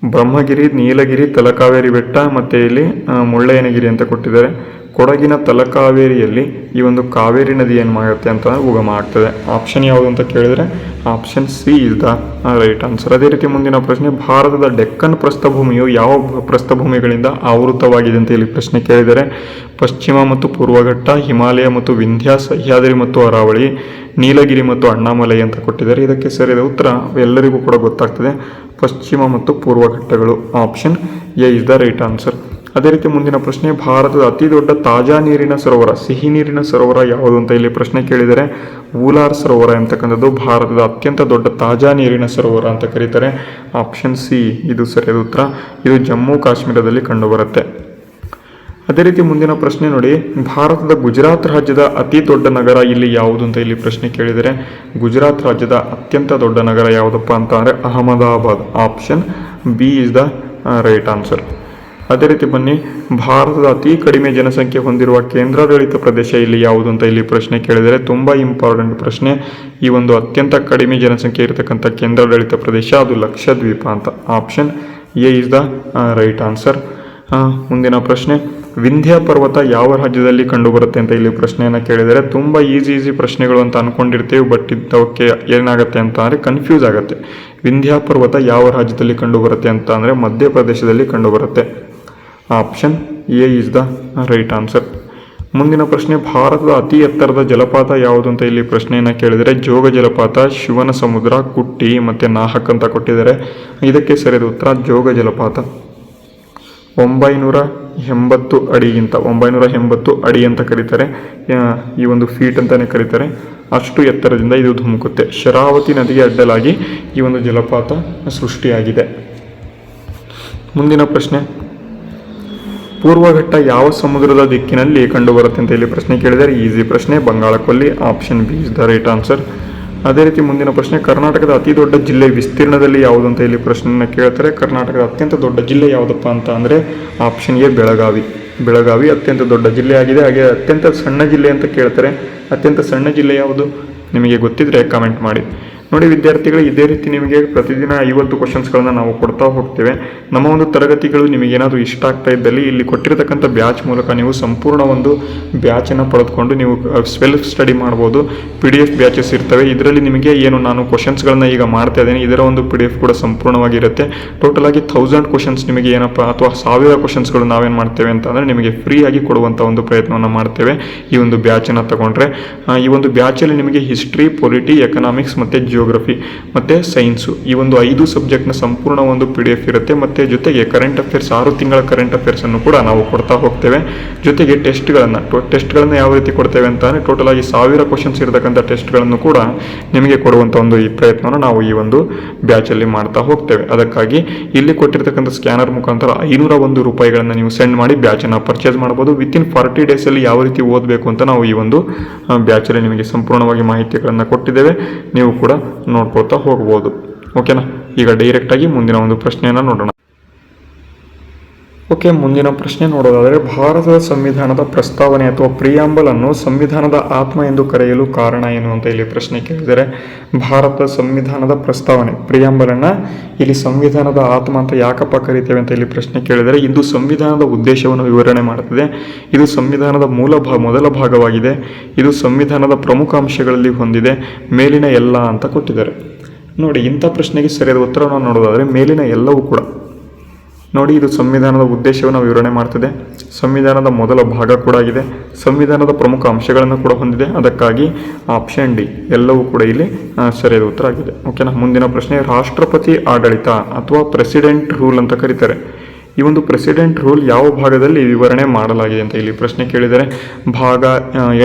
ಬ್ರಹ್ಮಗಿರಿ, ನೀಲಗಿರಿ, ತಲಕಾವೇರಿ ಬೆಟ್ಟ ಮತ್ತು ಇಲ್ಲಿ ಮುಳ್ಳಯ್ಯನಗಿರಿ ಅಂತ ಕೊಟ್ಟಿದ್ದಾರೆ. ಕೊಡಗಿನ ತಲಕಾವೇರಿಯಲ್ಲಿ ಈ ಒಂದು ಕಾವೇರಿ ನದಿ ಏನು ಮಾಡುತ್ತೆ ಅಂತ ಉಗಮ ಆಗ್ತದೆ. ಆಪ್ಷನ್ ಯಾವುದು ಅಂತ ಕೇಳಿದರೆ option C is the right answer. ಅದೇ ರೀತಿ ಮುಂದಿನ ಪ್ರಶ್ನೆ, ಭಾರತದ ಡೆಕ್ಕನ್ ಪ್ರಸ್ಥಭೂಮಿಯು ಯಾವ ಪ್ರಸ್ಥಭೂಮಿಗಳಿಂದ ಆವೃತವಾಗಿದೆ ಅಂತ ಇಲ್ಲಿ ಪ್ರಶ್ನೆ ಕೇಳಿದರೆ ಪಶ್ಚಿಮ ಮತ್ತು ಪೂರ್ವಘಟ್ಟ, ಹಿಮಾಲಯ ಮತ್ತು ವಿಂಧ್ಯ, ಸಹ್ಯಾದ್ರಿ ಮತ್ತು ಅರಾವಳಿ, ನೀಲಗಿರಿ ಮತ್ತು ಅಣ್ಣಾಮಲೈ ಅಂತ ಕೊಟ್ಟಿದ್ದಾರೆ. ಇದಕ್ಕೆ ಸರಿಯಾದ ಉತ್ತರ ಎಲ್ಲರಿಗೂ ಕೂಡ ಗೊತ್ತಾಗ್ತದೆ, ಪಶ್ಚಿಮ ಮತ್ತು ಪೂರ್ವಘಟ್ಟಗಳು. Option A is the right answer. ಅದೇ ರೀತಿ ಮುಂದಿನ ಪ್ರಶ್ನೆ, ಭಾರತದ ಅತಿ ದೊಡ್ಡ ತಾಜಾ ನೀರಿನ ಸರೋವರ, ಸಿಹಿ ನೀರಿನ ಸರೋವರ ಯಾವುದು ಅಂತ ಇಲ್ಲಿ ಪ್ರಶ್ನೆ ಕೇಳಿದರೆ ವೂಲಾರ್ ಸರೋವರ ಎಂತಕ್ಕಂಥದ್ದು ಭಾರತದ ಅತ್ಯಂತ ದೊಡ್ಡ ತಾಜಾ ನೀರಿನ ಸರೋವರ ಅಂತ ಕರೀತಾರೆ. ಆಪ್ಷನ್ ಸಿ ಇದು ಸರಿಯಾದ ಉತ್ತರ. ಇದು ಜಮ್ಮು ಕಾಶ್ಮೀರದಲ್ಲಿ ಕಂಡುಬರುತ್ತೆ. ಅದೇ ರೀತಿ ಮುಂದಿನ ಪ್ರಶ್ನೆ ನೋಡಿ, ಭಾರತದ ಗುಜರಾತ್ ರಾಜ್ಯದ ಅತಿ ದೊಡ್ಡ ನಗರ ಇಲ್ಲಿ ಯಾವುದು ಅಂತ ಇಲ್ಲಿ ಪ್ರಶ್ನೆ ಕೇಳಿದರೆ, ಗುಜರಾತ್ ರಾಜ್ಯದ ಅತ್ಯಂತ ದೊಡ್ಡ ನಗರ ಯಾವುದಪ್ಪ ಅಂತ ಅಂದರೆ Ahmedabad. Option B is the right answer. ಅದೇ ರೀತಿ ಬನ್ನಿ, ಭಾರತದ ಅತಿ ಕಡಿಮೆ ಜನಸಂಖ್ಯೆ ಹೊಂದಿರುವ ಕೇಂದ್ರಾಡಳಿತ ಪ್ರದೇಶ ಇಲ್ಲಿ ಯಾವುದು ಅಂತ ಇಲ್ಲಿ ಪ್ರಶ್ನೆ ಕೇಳಿದರೆ, ತುಂಬ ಇಂಪಾರ್ಟೆಂಟ್ ಪ್ರಶ್ನೆ. ಈ ಒಂದು ಅತ್ಯಂತ ಕಡಿಮೆ ಜನಸಂಖ್ಯೆ ಇರತಕ್ಕಂಥ ಕೇಂದ್ರಾಡಳಿತ ಪ್ರದೇಶ ಅದು ಲಕ್ಷದ್ವೀಪ ಅಂತ. Option A is the right answer. ಮುಂದಿನ ಪ್ರಶ್ನೆ, ವಿಂಧ್ಯ ಪರ್ವತ ಯಾವ ರಾಜ್ಯದಲ್ಲಿ ಕಂಡುಬರುತ್ತೆ ಅಂತ ಇಲ್ಲಿ ಪ್ರಶ್ನೆಯನ್ನು ಕೇಳಿದರೆ, ತುಂಬ ಈಸಿ ಪ್ರಶ್ನೆಗಳು ಅಂತ ಅಂದ್ಕೊಂಡಿರ್ತೀವಿ, ಬಟ್ ಇದಕ್ಕೆ ಏನಾಗುತ್ತೆ ಅಂತ ಅಂದರೆ ಕನ್ಫ್ಯೂಸ್ ಆಗುತ್ತೆ. ವಿಂಧ್ಯ ಪರ್ವತ ಯಾವ ರಾಜ್ಯದಲ್ಲಿ ಕಂಡುಬರುತ್ತೆ ಅಂತ ಅಂದರೆ ಮಧ್ಯಪ್ರದೇಶದಲ್ಲಿ ಕಂಡುಬರುತ್ತೆ. Option A is the right answer. ಮುಂದಿನ ಪ್ರಶ್ನೆ, ಭಾರತದ ಅತಿ ಎತ್ತರದ ಜಲಪಾತ ಯಾವುದು ಅಂತ ಇಲ್ಲಿ ಪ್ರಶ್ನೆಯನ್ನು ಕೇಳಿದರೆ, ಜೋಗ ಜಲಪಾತ, ಶಿವನ ಸಮುದ್ರ, ಕುಟ್ಟಿ ಮತ್ತು ನಾಹಕ್ ಅಂತ ಕೊಟ್ಟಿದ್ದಾರೆ. ಇದಕ್ಕೆ ಸರಿಯಾದ ಉತ್ತರ ಜೋಗ ಜಲಪಾತ. 980 ಅಡಿಗಿಂತ 980 ಅಡಿ ಅಂತ ಕರೀತಾರೆ, ಈ ಒಂದು ಫೀಟ್ ಅಂತಲೇ ಕರೀತಾರೆ. ಅಷ್ಟು ಎತ್ತರದಿಂದ ಇದು ಧುಮುಕುತ್ತೆ. ಶರಾವತಿ ನದಿಗೆ ಅಡ್ಡಲಾಗಿ ಈ ಒಂದು ಜಲಪಾತ ಸೃಷ್ಟಿಯಾಗಿದೆ. ಮುಂದಿನ ಪ್ರಶ್ನೆ, ಪೂರ್ವಘಟ್ಟ ಯಾವ ಸಮುದ್ರದ ದಿಕ್ಕಿನಲ್ಲಿ ಕಂಡುಬರುತ್ತೆ ಅಂತ ಇಲ್ಲಿ ಪ್ರಶ್ನೆ ಕೇಳಿದರೆ, ಈಸಿ ಪ್ರಶ್ನೆ, ಬಂಗಾಳ ಕೊಲ್ಲಿ. Option B is the right answer. ಅದೇ ರೀತಿ ಮುಂದಿನ ಪ್ರಶ್ನೆ, ಕರ್ನಾಟಕದ ಅತಿ ದೊಡ್ಡ ಜಿಲ್ಲೆ ವಿಸ್ತೀರ್ಣದಲ್ಲಿ ಯಾವುದು ಅಂತ ಇಲ್ಲಿ ಪ್ರಶ್ನೆಯನ್ನು ಕೇಳ್ತಾರೆ. ಕರ್ನಾಟಕದ ಅತ್ಯಂತ ದೊಡ್ಡ ಜಿಲ್ಲೆ ಯಾವುದಪ್ಪ ಅಂತ ಅಂದರೆ ಆಪ್ಷನ್ ಎ ಬೆಳಗಾವಿ. ಬೆಳಗಾವಿ ಅತ್ಯಂತ ದೊಡ್ಡ ಜಿಲ್ಲೆ ಆಗಿದೆ. ಹಾಗೆ ಅತ್ಯಂತ ಸಣ್ಣ ಜಿಲ್ಲೆ ಅಂತ ಕೇಳ್ತಾರೆ. ಅತ್ಯಂತ ಸಣ್ಣ ಜಿಲ್ಲೆ ಯಾವುದು ನಿಮಗೆ ಗೊತ್ತಿದ್ರೆ ಕಮೆಂಟ್ ಮಾಡಿ. ನೋಡಿ ವಿದ್ಯಾರ್ಥಿಗಳು, ಇದೇ ರೀತಿ ನಿಮಗೆ ಪ್ರತಿದಿನ 50 ಕ್ವಶನ್ಸ್ಗಳನ್ನು ನಾವು ಕೊಡ್ತಾ ಹೋಗ್ತೇವೆ. ನಮ್ಮ ಒಂದು ತರಗತಿಗಳು ನಿಮಗೇನಾದರೂ ಇಷ್ಟ ಆಗ್ತಾ ಇದ್ದಲ್ಲಿ ಇಲ್ಲಿ ಕೊಟ್ಟಿರತಕ್ಕಂಥ ಬ್ಯಾಚ್ ಮೂಲಕ ನೀವು ಸಂಪೂರ್ಣ ಒಂದು ಬ್ಯಾಚನ್ನು ಪಡೆದುಕೊಂಡು ನೀವು ಸೆಲ್ಫ್ ಸ್ಟಡಿ ಮಾಡ್ಬೋದು. PDF ಬ್ಯಾಚಸ್ ಇರ್ತವೆ. ಇದರಲ್ಲಿ ನಿಮಗೆ ಏನು ನಾನು ಕ್ವಶನ್ಸ್ಗಳನ್ನು ಈಗ ಮಾಡ್ತಾ ಇದ್ದೇನೆ, ಇದರ ಒಂದು PDF ಕೂಡ ಸಂಪೂರ್ಣವಾಗಿರುತ್ತೆ. ಟೋಟಲ್ ಆಗಿ 1000 ಕ್ವಶನ್ಸ್ ನಿಮಗೆ ಏನಪ್ಪ ಅಥವಾ 1000 ಕ್ವಶನ್ಸ್ಗಳು ನಾವೇನು ಮಾಡ್ತೇವೆ ಅಂತಂದರೆ ನಿಮಗೆ ಫ್ರೀಯಾಗಿ ಕೊಡುವಂಥ ಒಂದು ಪ್ರಯತ್ನವನ್ನು ಮಾಡ್ತೇವೆ ಈ ಒಂದು ಬ್ಯಾಚನ್ನು ತಗೊಂಡ್ರೆ. ಈ ಒಂದು ಬ್ಯಾಚಲ್ಲಿ ನಿಮಗೆ ಹಿಸ್ಟ್ರಿ, ಪೊಲಿಟಿ, ಎಕನಾಮಿಕ್ಸ್ ಮತ್ತು ಜಿಯೋಗ್ರಫಿ ಮತ್ತು ಸೈನ್ಸು ಈ ಒಂದು 5 ಸಬ್ಜೆಕ್ಟ್ನ ಸಂಪೂರ್ಣ ಒಂದು PDF ಇರುತ್ತೆ. ಮತ್ತು ಜೊತೆಗೆ ಕರೆಂಟ್ ಅಫೇರ್ಸ್ 6 ತಿಂಗಳ ಕರೆಂಟ್ ಅಫೇರ್ಸನ್ನು ಕೂಡ ನಾವು ಕೊಡ್ತಾ ಹೋಗ್ತೇವೆ. ಜೊತೆಗೆ ಟೆಸ್ಟ್ಗಳನ್ನು ಯಾವ ರೀತಿ ಕೊಡ್ತೇವೆ ಅಂತಂದರೆ ಟೋಟಲ್ ಆಗಿ 1000 ಕ್ವಶನ್ಸ್ ಇರತಕ್ಕಂಥ ಟೆಸ್ಟ್ಗಳನ್ನು ಕೂಡ ನಿಮಗೆ ಕೊಡುವಂಥ ಒಂದು ಈ ಪ್ರಯತ್ನವನ್ನು ನಾವು ಈ ಒಂದು ಬ್ಯಾಚಲ್ಲಿ ಮಾಡ್ತಾ ಹೋಗ್ತೇವೆ. ಅದಕ್ಕಾಗಿ ಇಲ್ಲಿ ಕೊಟ್ಟಿರ್ತಕ್ಕಂಥ ಸ್ಕ್ಯಾನರ್ ಮುಖಾಂತರ 501 ರೂಪಾಯಿಗಳನ್ನು ನೀವು ಸೆಂಡ್ ಮಾಡಿ ಬ್ಯಾಚನ್ನು ಪರ್ಚೇಸ್ ಮಾಡ್ಬೋದು. ವಿತಿನ್ 40 ಡೇಸಲ್ಲಿ ಯಾವ ರೀತಿ ಓದಬೇಕು ಅಂತ ನಾವು ಈ ಒಂದು ಬ್ಯಾಚಲ್ಲಿ ನಿಮಗೆ ಸಂಪೂರ್ಣವಾಗಿ ಮಾಹಿತಿಗಳನ್ನು ಕೊಟ್ಟಿದ್ದೇವೆ. ನೀವು ಕೂಡ ನೋಡ್ಕೊಳ್ತಾ ಹೋಗ್ಬೋದು. ಓಕೆನಾ? ಈಗ ಡೈರೆಕ್ಟಾಗಿ ಮುಂದಿನ ಒಂದು ಪ್ರಶ್ನೆಯನ್ನು ನೋಡೋಣ. ಓಕೆ, ಮುಂದಿನ ಪ್ರಶ್ನೆ ನೋಡೋದಾದರೆ, ಭಾರತದ ಸಂವಿಧಾನದ ಪ್ರಸ್ತಾವನೆ ಅಥವಾ ಪ್ರಿಯಾಂಬಲ್ ಅನ್ನು ಸಂವಿಧಾನದ ಆತ್ಮ ಎಂದು ಕರೆಯಲು ಕಾರಣ ಏನು ಅಂತ ಇಲ್ಲಿ ಪ್ರಶ್ನೆ ಕೇಳಿದರೆ, ಭಾರತದ ಸಂವಿಧಾನದ ಪ್ರಸ್ತಾವನೆ ಪ್ರಿಯಾಂಬಲ್ ಅನ್ನು ಇಲ್ಲಿ ಸಂವಿಧಾನದ ಆತ್ಮ ಅಂತ ಯಾಕಪ್ಪ ಕರಿತೇವೆ ಅಂತ ಇಲ್ಲಿ ಪ್ರಶ್ನೆ ಕೇಳಿದರೆ, ಇದು ಸಂವಿಧಾನದ ಉದ್ದೇಶವನ್ನು ವಿವರಣೆ ಮಾಡುತ್ತದೆ. ಇದು ಸಂವಿಧಾನದ ಮೊದಲ ಭಾಗವಾಗಿದೆ. ಇದು ಸಂವಿಧಾನದ ಪ್ರಮುಖ ಅಂಶಗಳಲ್ಲಿ ಹೊಂದಿದೆ. ಮೇಲಿನ ಎಲ್ಲ ಅಂತ ಕೊಟ್ಟಿದ್ದಾರೆ. ನೋಡಿ, ಇಂಥ ಪ್ರಶ್ನೆಗೆ ಸರಿಯಾದ ಉತ್ತರವನ್ನು ನೋಡೋದಾದರೆ ಮೇಲಿನ ಎಲ್ಲವೂ ಕೂಡ. ನೋಡಿ, ಇದು ಸಂವಿಧಾನದ ಉದ್ದೇಶವನ್ನು ವಿವರಣೆ ಮಾಡ್ತದೆ. ಸಂವಿಧಾನದ ಮೊದಲ ಭಾಗ ಕೂಡ ಆಗಿದೆ. ಸಂವಿಧಾನದ ಪ್ರಮುಖ ಅಂಶಗಳನ್ನು ಕೂಡ ಹೊಂದಿದೆ. ಅದಕ್ಕಾಗಿ ಆಪ್ಷನ್ ಡಿ ಎಲ್ಲವೂ ಕೂಡ ಇಲ್ಲಿ ಸರಿಯಾದ ಉತ್ತರ ಆಗಿದೆ. ಓಕೆನಾ? ಮುಂದಿನ ಪ್ರಶ್ನೆ, ರಾಷ್ಟ್ರಪತಿ ಆಡಳಿತ ಅಥವಾ ಪ್ರೆಸಿಡೆಂಟ್ ರೂಲ್ ಅಂತ ಕರೀತಾರೆ. ಈ ಒಂದು ಪ್ರೆಸಿಡೆಂಟ್ ರೂಲ್ ಯಾವ ಭಾಗದಲ್ಲಿ ವಿವರಣೆ ಮಾಡಲಾಗಿದೆ ಅಂತ ಇಲ್ಲಿ ಪ್ರಶ್ನೆ ಕೇಳಿದರೆ, ಭಾಗ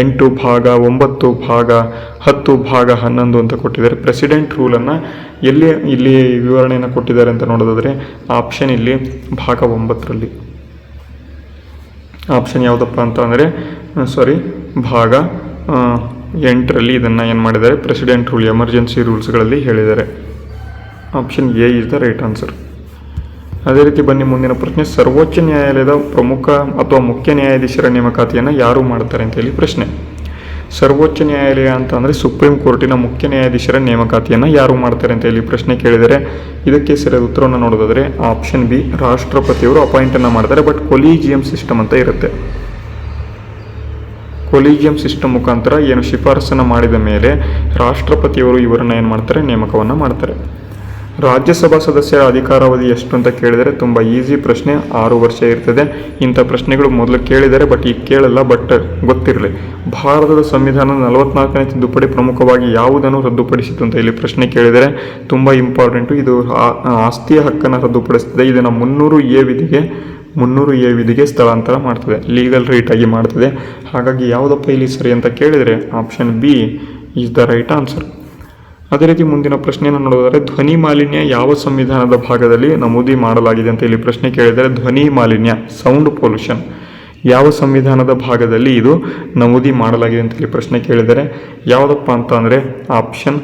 8, ಭಾಗ 9, ಭಾಗ 10, ಭಾಗ 11 ಅಂತ ಕೊಟ್ಟಿದ್ದಾರೆ. ಪ್ರೆಸಿಡೆಂಟ್ ರೂಲನ್ನು ಇಲ್ಲಿ ವಿವರಣೆಯನ್ನು ಕೊಟ್ಟಿದ್ದಾರೆ ಅಂತ ನೋಡೋದಾದರೆ ಆಪ್ಷನ್ ಇಲ್ಲಿ ಭಾಗ 9ರಲ್ಲಿ. ಆಪ್ಷನ್ ಯಾವುದಪ್ಪ ಅಂತ ಅಂದರೆ ಭಾಗ 8ರಲ್ಲಿ ಇದನ್ನು ಏನು ಮಾಡಿದ್ದಾರೆ, ಪ್ರೆಸಿಡೆಂಟ್ ರೂಲ್ ಎಮರ್ಜೆನ್ಸಿ ರೂಲ್ಸ್ಗಳಲ್ಲಿ ಹೇಳಿದ್ದಾರೆ. Option A is the right answer. ಅದೇ ರೀತಿ ಬನ್ನಿ ಮುಂದಿನ ಪ್ರಶ್ನೆ, ಸರ್ವೋಚ್ಚ ನ್ಯಾಯಾಲಯದ ಪ್ರಮುಖ ಅಥವಾ ಮುಖ್ಯ ನ್ಯಾಯಾಧೀಶರ ನೇಮಕಾತಿಯನ್ನು ಯಾರು ಮಾಡ್ತಾರೆ ಅಂತ ಹೇಳಿ ಪ್ರಶ್ನೆ. ಸರ್ವೋಚ್ಚ ನ್ಯಾಯಾಲಯ ಅಂತ ಅಂದರೆ ಸುಪ್ರೀಂ ಕೋರ್ಟಿನ ಮುಖ್ಯ ನ್ಯಾಯಾಧೀಶರ ನೇಮಕಾತಿಯನ್ನು ಯಾರು ಮಾಡ್ತಾರೆ ಅಂತ ಹೇಳಿ ಪ್ರಶ್ನೆ ಕೇಳಿದರೆ, ಇದಕ್ಕೆ ಸರಿಯಾದ ಉತ್ತರವನ್ನು ನೋಡೋದಾದರೆ ಆಪ್ಷನ್ ಬಿ ರಾಷ್ಟ್ರಪತಿಯವರು ಅಪಾಯಿಂಟನ್ನು ಮಾಡ್ತಾರೆ. ಬಟ್ ಕೊಲೀಜಿಯಂ ಸಿಸ್ಟಮ್ ಅಂತ ಇರುತ್ತೆ. ಕೊಲೀಜಿಯಂ ಸಿಸ್ಟಮ್ ಮುಖಾಂತರ ಏನು ಶಿಫಾರಸನ್ನು ಮಾಡಿದ ಮೇಲೆ ರಾಷ್ಟ್ರಪತಿಯವರು ಇವರನ್ನು ಏನು ಮಾಡ್ತಾರೆ, ನೇಮಕವನ್ನು ಮಾಡ್ತಾರೆ. ರಾಜ್ಯಸಭಾ ಸದಸ್ಯರ ಅಧಿಕಾರಾವಧಿ ಎಷ್ಟು ಅಂತ ಕೇಳಿದರೆ ತುಂಬ ಈಸಿ ಪ್ರಶ್ನೆ, 6 ವರ್ಷ ಇರ್ತದೆ. ಇಂಥ ಪ್ರಶ್ನೆಗಳು ಮೊದಲು ಕೇಳಿದರೆ, ಬಟ್ ಈಗ ಕೇಳಲ್ಲ. ಬಟ್ ಗೊತ್ತಿರಲಿ, ಭಾರತದ ಸಂವಿಧಾನದ 44ನೇ ತಿದ್ದುಪಡಿ ಪ್ರಮುಖವಾಗಿ ಯಾವುದನ್ನು ರದ್ದುಪಡಿಸಿತು ಅಂತ ಇಲ್ಲಿ ಪ್ರಶ್ನೆ ಕೇಳಿದರೆ ತುಂಬ ಇಂಪಾರ್ಟೆಂಟು. ಇದು ಆಸ್ತಿಯ ಹಕ್ಕನ್ನು ರದ್ದುಪಡಿಸ್ತದೆ. ಇದನ್ನು 300A ವಿಧಿಗೆ ಸ್ಥಳಾಂತರ ಮಾಡ್ತದೆ, ಲೀಗಲ್ ರೈಟ್ ಆಗಿ ಮಾಡ್ತದೆ. ಹಾಗಾಗಿ ಯಾವುದಪ್ಪ ಇಲ್ಲಿ ಸರಿ ಅಂತ ಕೇಳಿದರೆ option B is the right answer. ಅದೇ ರೀತಿ ಮುಂದಿನ ಪ್ರಶ್ನೆಯನ್ನು ನೋಡೋದಾದರೆ, ಧ್ವನಿ ಮಾಲಿನ್ಯ ಯಾವ ಸಂವಿಧಾನದ ಭಾಗದಲ್ಲಿ ನಮೂದಿ ಮಾಡಲಾಗಿದೆ ಅಂತ ಇಲ್ಲಿ ಪ್ರಶ್ನೆ ಕೇಳಿದರೆ, ಧ್ವನಿ ಮಾಲಿನ್ಯ ಸೌಂಡ್ ಪೊಲ್ಯೂಷನ್ ಯಾವ ಸಂವಿಧಾನದ ಭಾಗದಲ್ಲಿ ಇದು ನಮೂದಿ ಮಾಡಲಾಗಿದೆ ಅಂತ ಇಲ್ಲಿ ಪ್ರಶ್ನೆ ಕೇಳಿದರೆ ಯಾವುದಪ್ಪ ಅಂತ ಅಂದರೆ ಆಪ್ಷನ್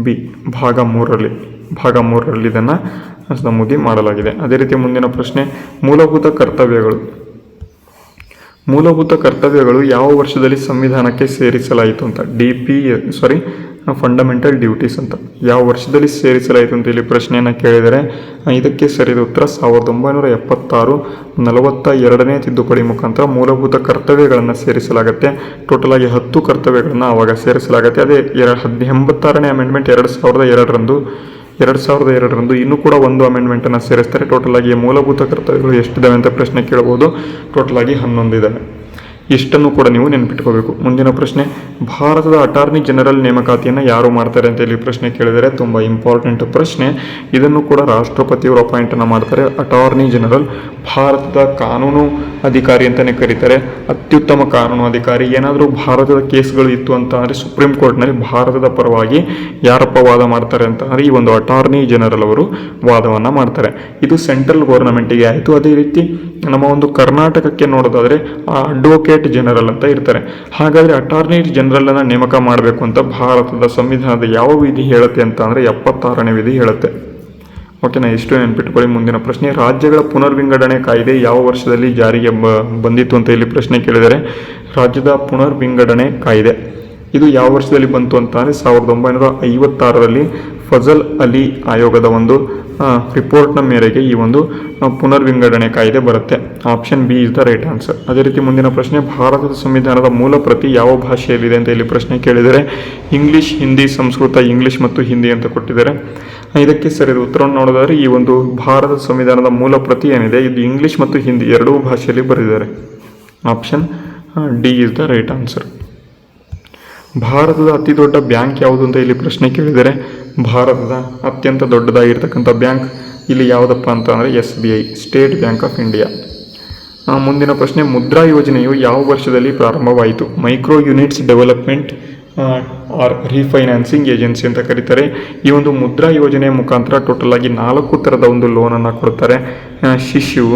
ಬಿ ಭಾಗ ಮೂರರಲ್ಲಿ ಇದನ್ನು ನಮೂದಿ ಮಾಡಲಾಗಿದೆ. ಅದೇ ರೀತಿ ಮುಂದಿನ ಪ್ರಶ್ನೆ ಮೂಲಭೂತ ಕರ್ತವ್ಯಗಳು ಯಾವ ವರ್ಷದಲ್ಲಿ ಸಂವಿಧಾನಕ್ಕೆ ಸೇರಿಸಲಾಯಿತು ಅಂತ ಫಂಡಮೆಂಟಲ್ ಡ್ಯೂಟೀಸ್ ಅಂತ ಯಾವ ವರ್ಷದಲ್ಲಿ ಸೇರಿಸಲಾಯಿತು ಅಂತ ಇಲ್ಲಿ ಪ್ರಶ್ನೆಯನ್ನು ಕೇಳಿದರೆ ಇದಕ್ಕೆ ಸರಿಯಾದ ಉತ್ತರ 1976 42ನೇ ತಿದ್ದುಪಡಿ ಮುಖಾಂತರ ಮೂಲಭೂತ ಕರ್ತವ್ಯಗಳನ್ನು ಸೇರಿಸಲಾಗುತ್ತೆ. ಟೋಟಲ್ ಆಗಿ 10 ಕರ್ತವ್ಯಗಳನ್ನು ಆವಾಗ ಸೇರಿಸಲಾಗುತ್ತೆ. ಅದೇ 86ನೇ ಅಮೆಂಡ್ಮೆಂಟ್ 2002ರಂದು ಇನ್ನೂ ಕೂಡ ಒಂದು ಅಮೆಂಡ್ಮೆಂಟನ್ನು ಸೇರಿಸ್ತಾರೆ. ಟೋಟಲ್ ಆಗಿ ಮೂಲಭೂತ ಕರ್ತವ್ಯಗಳು ಎಷ್ಟಿದ್ದಾವೆ ಅಂತ ಪ್ರಶ್ನೆ ಕೇಳಬಹುದು. ಟೋಟಲ್ ಆಗಿ 11 ಇದ್ದಾವೆ. ಇಷ್ಟನ್ನು ಕೂಡ ನೀವು ನೆನಪಿಟ್ಕೋಬೇಕು. ಮುಂದಿನ ಪ್ರಶ್ನೆ, ಭಾರತದ ಅಟಾರ್ನಿ ಜನರಲ್ ನೇಮಕಾತಿಯನ್ನು ಯಾರು ಮಾಡ್ತಾರೆ ಅಂತ ಇಲ್ಲಿ ಪ್ರಶ್ನೆ ಕೇಳಿದರೆ ತುಂಬ ಇಂಪಾರ್ಟೆಂಟ್ ಪ್ರಶ್ನೆ. ಇದನ್ನು ಕೂಡ ರಾಷ್ಟ್ರಪತಿಯವರು ಅಪಾಯಿಂಟನ್ನು ಮಾಡ್ತಾರೆ. ಅಟಾರ್ನಿ ಜನರಲ್ ಭಾರತದ ಕಾನೂನು ಅಧಿಕಾರಿ ಅಂತಲೇ ಕರೀತಾರೆ. ಅತ್ಯುತ್ತಮ ಕಾನೂನು ಅಧಿಕಾರಿ. ಏನಾದರೂ ಭಾರತದ ಕೇಸ್ಗಳು ಇತ್ತು ಅಂತ ಅಂದರೆ ಸುಪ್ರೀಂ ಕೋರ್ಟ್ನಲ್ಲಿ ಭಾರತದ ಪರವಾಗಿ ಯಾರಪ್ಪ ವಾದ ಮಾಡ್ತಾರೆ ಅಂತ ಅಂದರೆ ಈ ಒಂದು ಅಟಾರ್ನಿ ಜನರಲ್ ಅವರು ವಾದವನ್ನು ಮಾಡ್ತಾರೆ. ಇದು ಸೆಂಟ್ರಲ್ ಗೌರ್ನಮೆಂಟಿಗೆ ಆಯಿತು. ಅದೇ ರೀತಿ ನಮ್ಮ ಒಂದು ಕರ್ನಾಟಕಕ್ಕೆ ನೋಡೋದಾದರೆ ಅಡ್ವೊಕೇಟ್ ಜನರಲ್ ಅಂತ ಇರ್ತಾರೆ. ಹಾಗಾದರೆ ಅಟಾರ್ನಿ ಜನರಲ್ ಅನ್ನು ನೇಮಕ ಮಾಡಬೇಕು ಅಂತ ಭಾರತದ ಸಂವಿಧಾನದ ಯಾವ ವಿಧಿ ಹೇಳುತ್ತೆ ಅಂತ ಅಂದರೆ 76ನೇ ವಿಧಿ ಹೇಳುತ್ತೆ. ಓಕೆನಾ, ಇಷ್ಟು ನೆನ್ಪಿಟ್ಕೊಳ್ಳಿ. ಮುಂದಿನ ಪ್ರಶ್ನೆ, ರಾಜ್ಯಗಳ ಪುನರ್ವಿಂಗಡಣೆ ಕಾಯ್ದೆ ಯಾವ ವರ್ಷದಲ್ಲಿ ಜಾರಿಗೆ ಬಂದಿತ್ತು ಅಂತ ಇಲ್ಲಿ ಪ್ರಶ್ನೆ ಕೇಳಿದರೆ ರಾಜ್ಯದ ಪುನರ್ವಿಂಗಡಣೆ ಕಾಯ್ದೆ ಇದು ಯಾವ ವರ್ಷದಲ್ಲಿ ಬಂತು ಅಂತ ಅಂದರೆ 1956ರಲ್ಲಿ ಫಜಲ್ ಅಲಿ ಆಯೋಗದ ಒಂದು ರಿಪೋರ್ಟ್ನ ಮೇರೆಗೆ ಈ ಒಂದು ಪುನರ್ವಿಂಗಡಣೆ ಕಾಯ್ದೆ ಬರುತ್ತೆ. Option B is the right answer. ಅದೇ ರೀತಿ ಮುಂದಿನ ಪ್ರಶ್ನೆ, ಭಾರತದ ಸಂವಿಧಾನದ ಮೂಲ ಪ್ರತಿ ಯಾವ ಭಾಷೆಯಲ್ಲಿದೆ ಅಂತ ಇಲ್ಲಿ ಪ್ರಶ್ನೆ ಕೇಳಿದರೆ ಇಂಗ್ಲಿಷ್, ಹಿಂದಿ, ಸಂಸ್ಕೃತ, ಇಂಗ್ಲಿಷ್ ಮತ್ತು ಹಿಂದಿ ಅಂತ ಕೊಟ್ಟಿದ್ದಾರೆ. ಇದಕ್ಕೆ ಸರಿಯಾದ ಉತ್ತರವನ್ನು ನೋಡೋದಾದರೆ ಈ ಒಂದು ಭಾರತದ ಸಂವಿಧಾನದ ಮೂಲ ಪ್ರತಿ ಏನಿದೆ ಇದು ಇಂಗ್ಲಿಷ್ ಮತ್ತು ಹಿಂದಿ ಎರಡೂ ಭಾಷೆಯಲ್ಲಿ ಬರೆದಿದ್ದಾರೆ. Option D is the right answer. ಭಾರತದ ಅತಿ ದೊಡ್ಡ ಬ್ಯಾಂಕ್ ಯಾವುದು ಅಂತ ಇಲ್ಲಿ ಪ್ರಶ್ನೆ ಕೇಳಿದರೆ ಭಾರತದ ಅತ್ಯಂತ ದೊಡ್ಡದಾಗಿರ್ತಕ್ಕಂಥ ಬ್ಯಾಂಕ್ ಇಲ್ಲಿ ಯಾವುದಪ್ಪ ಅಂತ ಅಂದರೆ SBI, State Bank of India. ಮುಂದಿನ ಪ್ರಶ್ನೆ, ಮುದ್ರಾ ಯೋಜನೆಯು ಯಾವ ವರ್ಷದಲ್ಲಿ ಪ್ರಾರಂಭವಾಯಿತು? Micro units development or refinancing agency ಅಂತ ಕರೀತಾರೆ. ಈ ಒಂದು ಮುದ್ರಾ ಯೋಜನೆಯ ಮುಖಾಂತರ ಟೋಟಲ್ ಆಗಿ 4 ಥರದ ಒಂದು ಲೋನನ್ನು ಕೊಡ್ತಾರೆ. ಶಿಶು,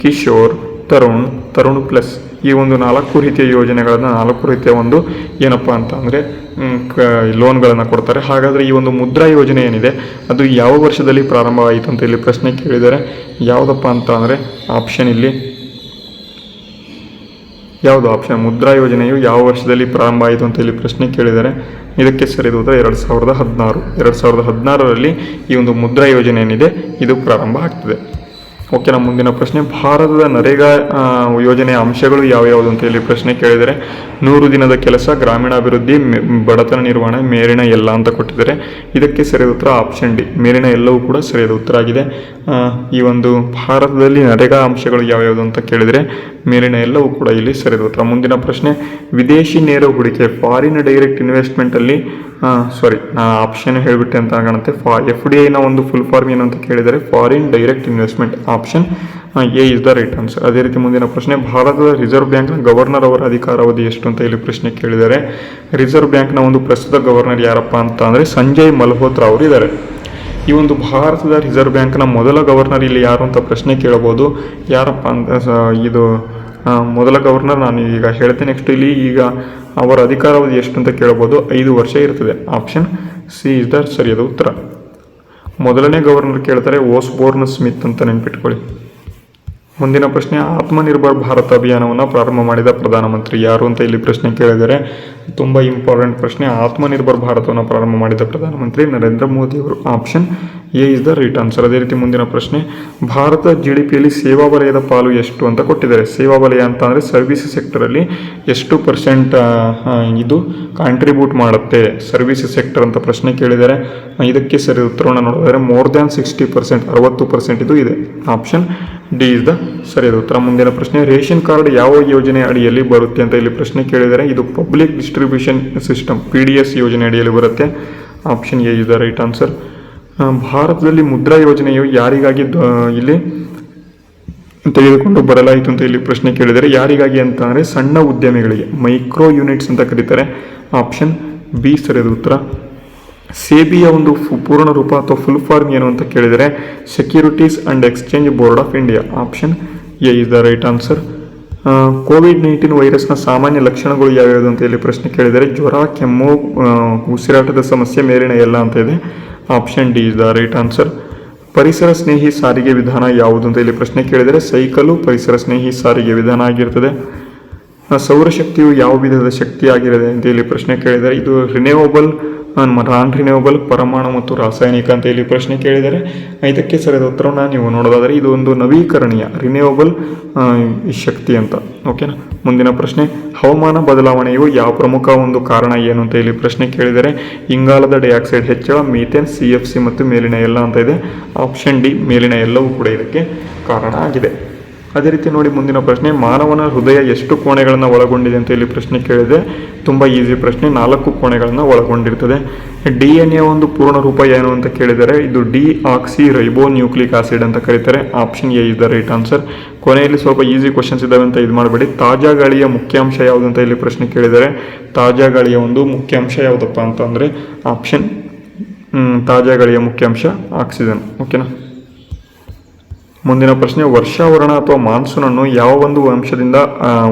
ಕಿಶೋರ್, ತರುಣ್ ಪ್ಲಸ್ ಈ ಒಂದು 4 ರೀತಿಯ ಯೋಜನೆಗಳನ್ನು 4 ರೀತಿಯ ಒಂದು ಏನಪ್ಪ ಅಂತ ಅಂದರೆ ಲೋನ್ಗಳನ್ನು ಕೊಡ್ತಾರೆ. ಹಾಗಾದರೆ ಈ ಒಂದು ಮುದ್ರಾ ಯೋಜನೆ ಏನಿದೆ ಅದು ಯಾವ ವರ್ಷದಲ್ಲಿ ಪ್ರಾರಂಭವಾಯಿತು ಅಂತ ಇಲ್ಲಿ ಪ್ರಶ್ನೆ ಕೇಳಿದರೆ ಯಾವುದಪ್ಪ ಅಂತ ಅಂದರೆ ಆಪ್ಷನ್ ಇಲ್ಲಿ ಯಾವುದು ಆಪ್ಷನ್ ಮುದ್ರಾ ಯೋಜನೆಯು ಯಾವ ವರ್ಷದಲ್ಲಿ ಪ್ರಾರಂಭ ಆಯಿತು ಅಂತ ಇಲ್ಲಿ ಪ್ರಶ್ನೆ ಕೇಳಿದರೆ ಇದಕ್ಕೆ ಸರಿಯಾದ ಉತ್ತರ 2016ರಲ್ಲಿ ಈ ಒಂದು ಮುದ್ರಾ ಯೋಜನೆ ಏನಿದೆ ಇದು ಪ್ರಾರಂಭ ಆಗ್ತದೆ. ಓಕೆನಾ, ಮುಂದಿನ ಪ್ರಶ್ನೆ, ಭಾರತದ ನರೇಗಾ ಯೋಜನೆಯ ಅಂಶಗಳು ಯಾವ್ಯಾವುದು ಅಂತ ಹೇಳಿ ಪ್ರಶ್ನೆ ಕೇಳಿದರೆ 100 ದಿನದ ಕೆಲಸ, ಗ್ರಾಮೀಣಾಭಿವೃದ್ಧಿ, ಬಡತನ ನಿರ್ವಹಣೆ, ಮೇಲಿನ ಎಲ್ಲ ಅಂತ ಕೊಟ್ಟಿದ್ದಾರೆ. ಇದಕ್ಕೆ ಸರಿಯಾದ ಉತ್ತರ ಆಪ್ಷನ್ ಡಿ, ಮೇಲಿನ ಎಲ್ಲವೂ ಕೂಡ ಸರಿಯಾದ ಉತ್ತರ ಆಗಿದೆ. ಈ ಒಂದು ಭಾರತದಲ್ಲಿ ನರೇಗಾ ಅಂಶಗಳು ಯಾವ್ಯಾವುದು ಅಂತ ಕೇಳಿದರೆ ಮೇಲಿನ ಎಲ್ಲವೂ ಕೂಡ ಇಲ್ಲಿ ಸರಿಯಾದ ಉತ್ತರ. ಮುಂದಿನ ಪ್ರಶ್ನೆ, ವಿದೇಶಿ ನೇರ ಹೂಡಿಕೆ ಫಾರಿನ್ ಡೈರೆಕ್ಟ್ ಇನ್ವೆಸ್ಟ್ಮೆಂಟಲ್ಲಿ ನಾನು ಆಪ್ಷನ್ ಹೇಳಿಬಿಟ್ಟೆ ಅಂತ ಕಾಣುತ್ತೆ. FDIನ ಒಂದು ಫುಲ್ ಫಾರ್ಮ್ ಏನು ಅಂತ ಕೇಳಿದರೆ foreign direct investment. Option A is the right answer. ಅದೇ ರೀತಿ ಮುಂದಿನ ಪ್ರಶ್ನೆ, ಭಾರತದ ರಿಸರ್ವ್ ಬ್ಯಾಂಕ್ನ ಗವರ್ನರ್ ಅವರ ಅಧಿಕಾರಾವಧಿ ಎಷ್ಟು ಅಂತ ಇಲ್ಲಿ ಪ್ರಶ್ನೆ ಕೇಳಿದರೆ ರಿಸರ್ವ್ ಬ್ಯಾಂಕ್ನ ಒಂದು ಪ್ರಸ್ತುತ ಗವರ್ನರ್ ಯಾರಪ್ಪ ಅಂತ ಅಂದರೆ ಸಂಜಯ್ ಮಲ್ಹೋತ್ರಾ ಅವರು ಇದ್ದಾರೆ. ಈ ಒಂದು ಭಾರತದ ರಿಸರ್ವ್ ಬ್ಯಾಂಕ್ನ ಮೊದಲ ಗವರ್ನರ್ ಇಲ್ಲಿ ಯಾರು ಅಂತ ಪ್ರಶ್ನೆ ಕೇಳಬಹುದು. ಯಾರಪ್ಪ ಅಂತ ಇದು ಮೊದಲ ಗವರ್ನರ್ ನಾನು ಈಗ ಹೇಳ್ತೇನೆ. ನೆಕ್ಸ್ಟ್ ಇಲ್ಲಿ ಈಗ ಅವರ ಅಧಿಕಾರಾವಧಿ ಎಷ್ಟು ಅಂತ ಕೇಳಬಹುದು. 5 ವರ್ಷ ಇರ್ತದೆ. ಆಪ್ಷನ್ ಸಿ ಇಸ್ ದ ಸರಿಯಾದ ಉತ್ತರ. ಮೊದಲನೇ ಗವರ್ನರ್ ಕೇಳ್ತಾರೆ ಓಸ್ಬೋರ್ನ್ ಸ್ಮಿತ್ ಅಂತ ನೆನ್ಪಿಟ್ಕೊಳ್ಳಿ. ಮುಂದಿನ ಪ್ರಶ್ನೆ, ಆತ್ಮನಿರ್ಭರ್ ಭಾರತ ಅಭಿಯಾನವನ್ನು ಪ್ರಾರಂಭ ಮಾಡಿದ ಪ್ರಧಾನಮಂತ್ರಿ ಯಾರು ಅಂತ ಇಲ್ಲಿ ಪ್ರಶ್ನೆ ಕೇಳಿದರೆ ತುಂಬ ಇಂಪಾರ್ಟೆಂಟ್ ಪ್ರಶ್ನೆ. ಆತ್ಮನಿರ್ಭರ್ ಭಾರತವನ್ನು ಪ್ರಾರಂಭ ಮಾಡಿದ ಪ್ರಧಾನಮಂತ್ರಿ ನರೇಂದ್ರ ಮೋದಿ ಅವರು. Option A is the right answer. ಅದೇ ರೀತಿ ಮುಂದಿನ ಪ್ರಶ್ನೆ, ಭಾರತ GDPಯಲ್ಲಿ ಸೇವಾ ವಲಯದ ಪಾಲು ಎಷ್ಟು ಅಂತ ಕೊಟ್ಟಿದ್ದಾರೆ. ಸೇವಾ ವಲಯ ಅಂತ ಅಂದರೆ ಸರ್ವಿಸ್ ಸೆಕ್ಟರಲ್ಲಿ ಎಷ್ಟು % ಇದು ಕಾಂಟ್ರಿಬ್ಯೂಟ್ ಮಾಡುತ್ತೆ ಸರ್ವಿಸ್ ಸೆಕ್ಟರ್ ಅಂತ ಪ್ರಶ್ನೆ ಕೇಳಿದರೆ ಇದಕ್ಕೆ ಸರಿ ಉತ್ತರವನ್ನು ನೋಡಿದರೆ ಮೋರ್ ದ್ಯಾನ್ 60%, 60% ಇದು ಇದೆ. ಆಪ್ಷನ್ ಡಿ ಇಸ್ ದ ಸರಿಯಾದ ಉತ್ತರ. ಮುಂದಿನ ಪ್ರಶ್ನೆ, ರೇಷನ್ ಕಾರ್ಡ್ ಯಾವ ಯೋಜನೆ ಅಡಿಯಲ್ಲಿ ಬರುತ್ತೆ ಅಂತ ಇಲ್ಲಿ ಪ್ರಶ್ನೆ ಕೇಳಿದರೆ ಇದು ಪಬ್ಲಿಕ್ ಡಿಸ್ಟ್ರಿಬ್ಯೂಷನ್ ಸಿಸ್ಟಮ್ PDS ಯೋಜನೆ ಅಡಿಯಲ್ಲಿ ಬರುತ್ತೆ. Option A is the right answer. ಭಾರತದಲ್ಲಿ ಮುದ್ರಾ ಯೋಜನೆಯು ಯಾರಿಗಾಗಿ ಇಲ್ಲಿ ತೆಗೆದುಕೊಂಡು ಬರಲಾಯಿತು ಅಂತ ಇಲ್ಲಿ ಪ್ರಶ್ನೆ ಕೇಳಿದರೆ ಯಾರಿಗಾಗಿ ಅಂತ ಅಂದರೆ ಸಣ್ಣ ಉದ್ಯಮಿಗಳಿಗೆ, ಮೈಕ್ರೋ ಯೂನಿಟ್ಸ್ ಅಂತ ಕರೀತಾರೆ. ಆಪ್ಷನ್ ಬಿ ಸರಿಯಾದ ಉತ್ತರ. ಸೇಬಿಯ ಒಂದು ಪೂರ್ಣ ರೂಪ ಅಥವಾ ಫುಲ್ ಫಾರ್ಮ್ ಏನು ಅಂತ ಕೇಳಿದರೆ securities and exchange board of India. Option A is the right answer. ಕೋವಿಡ್-19 ವೈರಸ್ನ ಸಾಮಾನ್ಯ ಲಕ್ಷಣಗಳು ಯಾವ್ಯಾವುದು ಅಂತ ಇಲ್ಲಿ ಪ್ರಶ್ನೆ ಕೇಳಿದರೆ ಜ್ವರ, ಕೆಮ್ಮು, ಉಸಿರಾಟದ ಸಮಸ್ಯೆ, ಮೇಲಿನ ಎಲ್ಲ ಅಂತ ಇದೆ. Option D is the right answer. ಪರಿಸರ ಸ್ನೇಹಿ ಸಾರಿಗೆ ವಿಧಾನ ಯಾವುದು ಅಂತ ಇಲ್ಲಿ ಪ್ರಶ್ನೆ ಕೇಳಿದರೆ ಸೈಕಲು ಪರಿಸರ ಸ್ನೇಹಿ ಸಾರಿಗೆ ವಿಧಾನ ಆಗಿರ್ತದೆ. ಸೌರಶಕ್ತಿಯು ಯಾವ ವಿಧದ ಶಕ್ತಿಯಾಗಿರದೆ ಅಂತ ಇಲ್ಲಿ ಪ್ರಶ್ನೆ ಕೇಳಿದರೆ ಇದು ರಿನ್ಯೂವಬಲ್, ನಾನ್ ರಿನ್ಯೂವಬಲ್, ಪರಮಾಣು ಮತ್ತು ರಾಸಾಯನಿಕ ಅಂತ ಇಲ್ಲಿ ಪ್ರಶ್ನೆ ಕೇಳಿದರೆ ಇದಕ್ಕೆ ಸರಿಯಾದ ಉತ್ತರವನ್ನು ನೀವು ನೋಡೋದಾದರೆ ಇದು ಒಂದು ನವೀಕರಣೀಯ ರಿನ್ಯೂವಬಲ್ ಶಕ್ತಿ ಅಂತ. ಓಕೆನಾ. ಮುಂದಿನ ಪ್ರಶ್ನೆ, ಹವಾಮಾನ ಬದಲಾವಣೆಯು ಯಾವ ಪ್ರಮುಖ ಒಂದು ಕಾರಣ ಏನು ಅಂತ ಇಲ್ಲಿ ಪ್ರಶ್ನೆ ಕೇಳಿದರೆ ಇಂಗಾಲದ ಡೈಆಕ್ಸೈಡ್ ಹೆಚ್ಚಳ, ಮೀಥೇನ್, CFC ಮತ್ತು ಮೇಲಿನ ಎಲ್ಲ ಅಂತ ಇದೆ. ಆಪ್ಷನ್ ಡಿ ಮೇಲಿನ ಎಲ್ಲವೂ ಕೂಡ ಇದಕ್ಕೆ ಕಾರಣ ಆಗಿದೆ. ಅದೇ ರೀತಿ ನೋಡಿ ಮುಂದಿನ ಪ್ರಶ್ನೆ, ಮಾನವನ ಹೃದಯ ಎಷ್ಟು ಕೋಣೆಗಳನ್ನು ಒಳಗೊಂಡಿದೆ ಅಂತ ಇಲ್ಲಿ ಪ್ರಶ್ನೆ ಕೇಳಿದೆ. ತುಂಬ ಈಸಿ ಪ್ರಶ್ನೆ, 4 ಕೋಣೆಗಳನ್ನು ಒಳಗೊಂಡಿರ್ತದೆ. DNA ಒಂದು ಪೂರ್ಣ ರೂಪ ಏನು ಅಂತ ಕೇಳಿದರೆ ಇದು ಡಿಆಕ್ಸಿ ರೈಬೋ ನ್ಯೂಕ್ಲಿಕ್ ಆಸಿಡ್ ಅಂತ ಕರೀತಾರೆ. Option A is the right answer. ಕೊನೆಯಲ್ಲಿ ಸ್ವಲ್ಪ ಈಸಿ ಕ್ವಶನ್ಸ್ ಇದ್ದಾವೆ ಅಂತ ಇದು ಮಾಡಬೇಡಿ. ತಾಜಾ ಗಾಳಿಯ ಮುಖ್ಯಾಂಶ ಯಾವುದು ಅಂತ ಇಲ್ಲಿ ಪ್ರಶ್ನೆ ಕೇಳಿದರೆ ತಾಜಾ ಗಾಳಿಯ ಒಂದು ಮುಖ್ಯಾಂಶ ಯಾವುದಪ್ಪ ಅಂತಂದರೆ ಆಪ್ಷನ್ ತಾಜಾ ಗಾಳಿಯ ಮುಖ್ಯಾಂಶ ಆಕ್ಸಿಜನ್. ಓಕೆನಾ. ಮುಂದಿನ ಪ್ರಶ್ನೆ, ವರ್ಷಾವರಣ ಅಥವಾ ಮಾನ್ಸೂನ್ ಅನ್ನು ಯಾವ ಒಂದು ಅಂಶದಿಂದ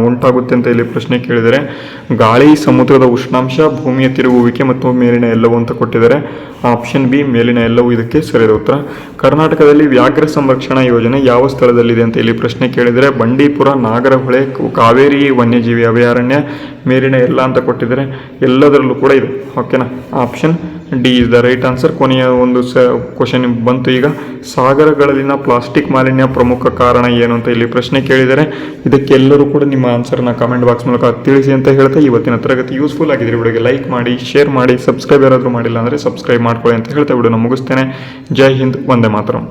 ಉಂಟಾಗುತ್ತೆ ಅಂತ ಇಲ್ಲಿ ಪ್ರಶ್ನೆ ಕೇಳಿದರೆ ಗಾಳಿ, ಸಮುದ್ರದ ಉಷ್ಣಾಂಶ, ಭೂಮಿಯ ತಿರುಗುವಿಕೆ ಮತ್ತು ಮೇಲಿನ ಎಲ್ಲವೂ ಅಂತ ಕೊಟ್ಟಿದ್ದಾರೆ. ಆಪ್ಷನ್ ಬಿ ಮೇಲಿನ ಎಲ್ಲವೂ ಇದಕ್ಕೆ ಸರಿಯಾದ ಉತ್ತರ. ಕರ್ನಾಟಕದಲ್ಲಿ ವ್ಯಾಘ್ರ ಸಂರಕ್ಷಣಾ ಯೋಜನೆ ಯಾವ ಸ್ಥಳದಲ್ಲಿದೆ ಅಂತ ಇಲ್ಲಿ ಪ್ರಶ್ನೆ ಕೇಳಿದರೆ ಬಂಡೀಪುರ, ನಾಗರಹೊಳೆ, ಕಾವೇರಿ ವನ್ಯಜೀವಿ ಅಭಯಾರಣ್ಯ, ಮೇಲಿನ ಎಲ್ಲ ಅಂತ ಕೊಟ್ಟಿದ್ದಾರೆ. ಎಲ್ಲದರಲ್ಲೂ ಕೂಡ ಇದೆ. ಓಕೆನಾ. Option D is the right answer. ಕೊನೆಯ ಒಂದು ಕ್ವಶನ್ ಬಂತು ಈಗ. ಸಾಗರಗಳಲ್ಲಿನ ಪ್ಲಾಸ್ಟಿಕ್ ಮಾಲಿನ್ಯ ಪ್ರಮುಖ ಕಾರಣ ಏನು ಅಂತ ಇಲ್ಲಿ ಪ್ರಶ್ನೆ ಕೇಳಿದರೆ ಇದಕ್ಕೆಲ್ಲರೂ ಕೂಡ ನಿಮ್ಮ ಆನ್ಸರ್ನ ಕಮೆಂಟ್ ಬಾಕ್ಸ್ ಮೂಲಕ ತಿಳಿಸಿ ಅಂತ ಹೇಳ್ತಾ ಇವತ್ತಿನ ತರಗತಿ ಯೂಸ್ಫುಲ್ ಆಗಿದ್ರೆ ವಿಡಿಯೋಗೆ ಲೈಕ್ ಮಾಡಿ, ಶೇರ್ ಮಾಡಿ, ಸಬ್ಸ್ಕ್ರೈಬ್ ಯಾರಾದರೂ ಮಾಡಿಲ್ಲ ಅಂದರೆ ಸಬ್ಸ್ಕ್ರೈಬ್ ಮಾಡ್ಕೊಳ್ಳಿ ಅಂತ ಹೇಳ್ತಾ ವಿಡಿಯೋನ ಮುಗಿಸ್ತೇನೆ. ಜೈ ಹಿಂದ್, ವಂದೇ ಮಾತರಂ.